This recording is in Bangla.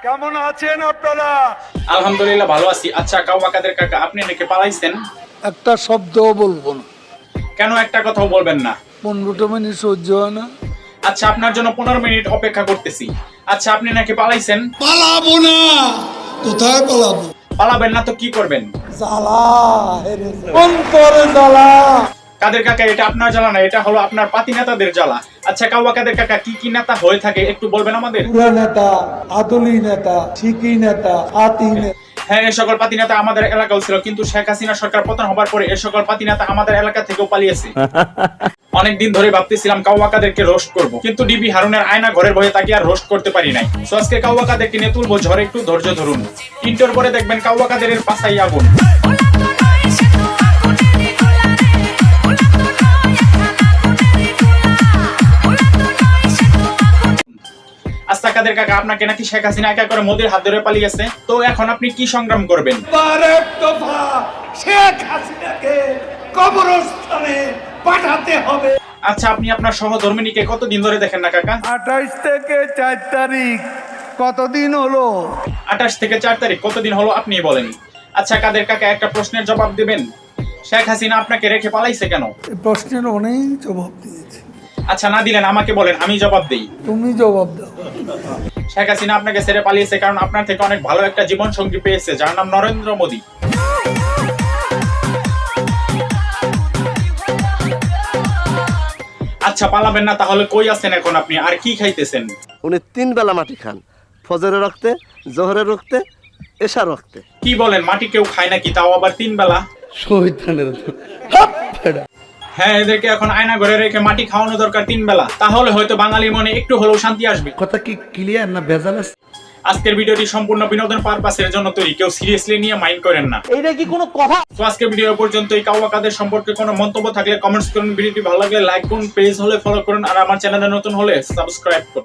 কেমন আছেন আপনারা? আলহামদুলিল্লাহ ভালো আছি। আচ্ছা কাউয়া কাদের কাকা, আপনি নাকি পালাইছেন? একটা শব্দও বলবো না। কেন একটা কথাও বলবেন না? 15টা মিনিট সহ্য হয় না। আচ্ছা আপনার জন্য 15 মিনিট অপেক্ষা করতেছি। আচ্ছা আপনি নাকি পালাইছেন? পালাবো না। কোথায় পালাবো? পালাবেন না তো কি করবেন? অন্তরে জ্বালা। কাদের কাকা এটা আপনার জ্বালা না, এটা হলো আপনার পাতি নেতাদের জ্বালা। আচ্ছা কাউয়া কাদের কাকা কি কি নেতা হয়ে থাকে একটু বলবেন আমাদের? পুরা নেতা, আদলি নেতা, ঠিকই নেতা, আতি নেতা। হ্যাঁ, এই সকল পাতি নেতা আমাদের এলাকাও ছিল, কিন্তু শেখ হাসিনা সরকার পতন হবার পরে এই সকল পাতি নেতা আমাদের এলাকা থেকেও পালিয়েছে। অনেকদিন ধরে ভাবতেছিলাম কাউয়া কাদেরকে রোস্ট করব, কিন্তু ডিবি হারুনের আয়না ঘরের ভয়ে তাকে আর রোস্ট করতে পারি নাই। সো আজকে কাউয়া কাদেরকে নিয়ে তুলবো ঝড়ে, একটু ধৈর্য ধরুন। ইন্টার পরে দেখবেন কাউয়া কাদের পাশাই আগুন। আচ্ছা কাদের কাকা, আপনাকে নাকি শেখ হাসিনা একা করে মোদির হাত ধরে পালিয়েছে, তো এখন আপনি কি সংগ্রাম করবেন? শেখ হাসিনাকে কবরস্থানে পাঠাতে হবে। আচ্ছা আপনি আপনার সহধর্মিনীকে কতদিন ধরে দেখেন না কাকা? 28 থেকে 4 তারিখ কতদিন হলো? 28 থেকে 4 তারিখ কতদিন হলো আপনি বলেন। আচ্ছা কাদের কাকা একটা প্রশ্নের জবাব দিবেন, শেখ হাসিনা আপনাকে রেখে পালাইছে কেন? এই প্রশ্নের অনেক জবাব দিয়েছে। আচ্ছা না দিলেন আমাকে বলেন, আমি জবাব দেই। তুমি জবাব দাও। শেখ হাসিনা আপনাকে ছেড়ে পালিয়েছে কারণ আপনার থেকে অনেক ভালো একটা জীবন সঙ্গী পেয়েছে, যার নাম নরেন্দ্র মোদী। আচ্ছা পালাবেন না তাহলে কই আছেন এখন আপনি, আর কি খাইতেছেন? উনি 3 বেলা মাটি খান, ফজরের রক্তে, জোহরের রক্তে, এশার রক্তে। কি বলেন, মাটি কেউ খায় নাকি, তাও আবার 3 বেলা? হ্যাঁ, এদেরকে এখন আয়না ঘরে রেখে মাটি খাওয়ানো দরকার 3 বেলা, তাহলে হয়তো বাঙালির মনে একটু হলেও শান্তি আসবে। কথা কি ক্লিয়ার না ভেজাল আছে? আজকের ভিডিওটি সম্পূর্ণ বিনোদন পারপাসের জন্য তৈরি, কেউ সিরিয়াসলি নিয়ে মাইন্ড করেন না। এইটা কি কোনো কথা? তো আজকের ভিডিও পর্যন্ত। এই কাউয়া কাদের সম্পর্কে কোনো মন্তব্য থাকলে কমেন্টস করুন, ভিডিওটি ভালো লাগলে লাইক করুন, পেজ হলে ফলো করুন, আর আমার চ্যানেলে নতুন হলে সাবস্ক্রাইব করুন।